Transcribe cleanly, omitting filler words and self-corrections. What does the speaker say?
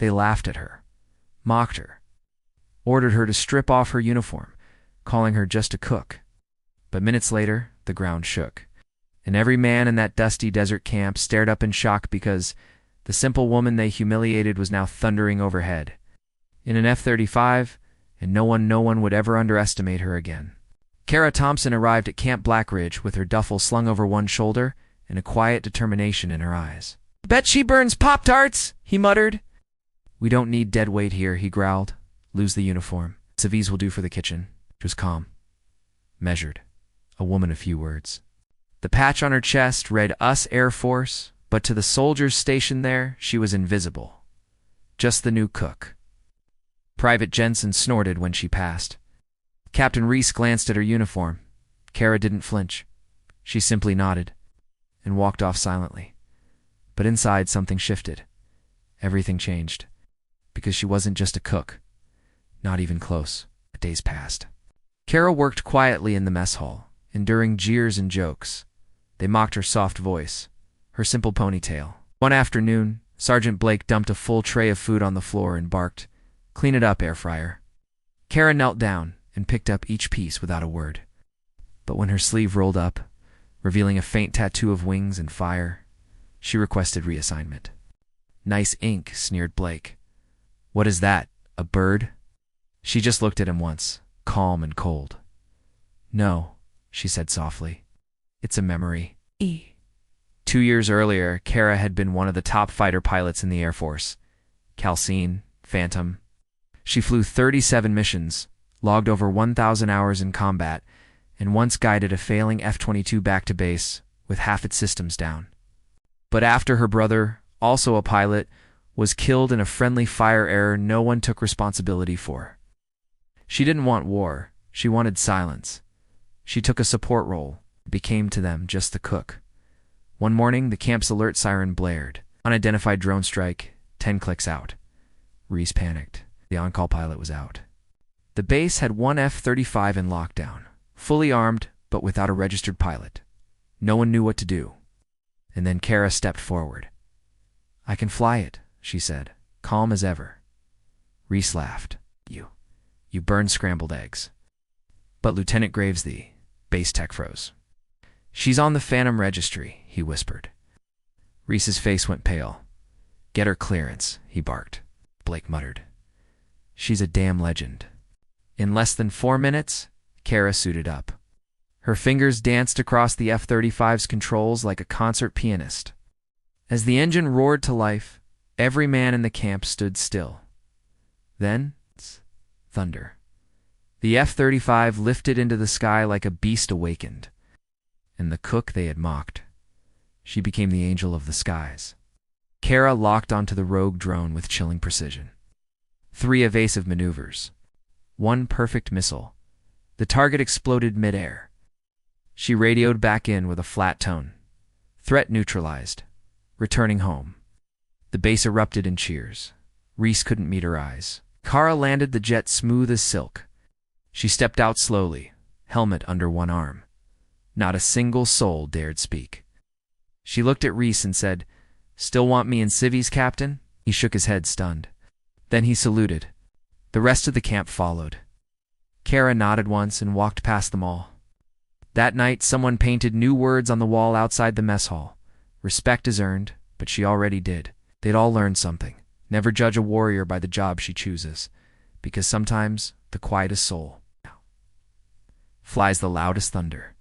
They laughed at her, mocked her, ordered her to strip off her uniform, calling her just a cook. But minutes later, the ground shook, and every man in that dusty desert camp stared up in shock because the simple woman they humiliated was now thundering overhead in an F-35, and no one would ever underestimate her again. Kara Thompson arrived at Camp Black Ridge with her duffel slung over one shoulder and a quiet determination in her eyes. "Bet she burns Pop-Tarts," he muttered. "We don't need dead weight here," he growled. "Lose the uniform. Civvies will do for the kitchen." She was calm, measured, a woman of few words. The patch on her chest read US Air Force, but to the soldiers stationed there, she was invisible. Just the new cook. Private Jensen snorted when she passed. Captain Reese glanced at her uniform. Kara didn't flinch. She simply nodded and walked off silently. But inside, something shifted. Everything changed. Because she wasn't just a cook. Not even close. Days passed. Kara worked quietly in the mess hall, enduring jeers and jokes. They mocked her soft voice, her simple ponytail. One afternoon, Sergeant Blake dumped a full tray of food on the floor and barked, "Clean it up, air fryer." Kara knelt down and picked up each piece without a word. But when her sleeve rolled up, revealing a faint tattoo of wings and fire, she requested reassignment. "Nice ink," sneered Blake. "What is that, a bird?" She just looked at him once, calm and cold. "No," she said softly. "It's a memory." 2 years earlier, Kara had been one of the top fighter pilots in the Air Force. Calcine, Phantom. She flew 37 missions, logged over 1,000 hours in combat, and once guided a failing F-22 back to base with half its systems down. But after her brother, also a pilot, was killed in a friendly fire error no one took responsibility for. She didn't want war. She wanted silence. She took a support role, became to them just the cook. One morning, the camp's alert siren blared. Unidentified drone strike, 10 clicks out. Reese panicked. The on-call pilot was out. The base had one F-35 in lockdown, fully armed but without a registered pilot. No one knew what to do. And then Kara stepped forward. "I can fly it," she said, calm as ever. Reese laughed. You burned scrambled eggs." But Lieutenant Graves, the base tech, froze. "She's on the Phantom registry," he whispered. Reese's face went pale. "Get her clearance," he barked. Blake muttered. "She's a damn legend." In less than 4 minutes, Kara suited up. Her fingers danced across the F-35's controls like a concert pianist. As the engine roared to life, every man in the camp stood still. Then, thunder. The F-35 lifted into the sky like a beast awakened. And the cook they had mocked, she became the angel of the skies. Kara locked onto the rogue drone with chilling precision. 3 evasive maneuvers. 1 perfect missile. The target exploded midair. She radioed back in with a flat tone. Threat neutralized. Returning home. The base erupted in cheers. Reese couldn't meet her eyes. Kara landed the jet smooth as silk. She stepped out slowly, helmet under one arm. Not a single soul dared speak. She looked at Reese and said, "Still want me in civvies, Captain?" He shook his head, stunned. Then he saluted. The rest of the camp followed. Kara nodded once and walked past them all. That night, someone painted new words on the wall outside the mess hall. Respect is earned, but she already did. They'd all learned something. Never judge a warrior by the job she chooses, because sometimes the quietest soul flies the loudest thunder.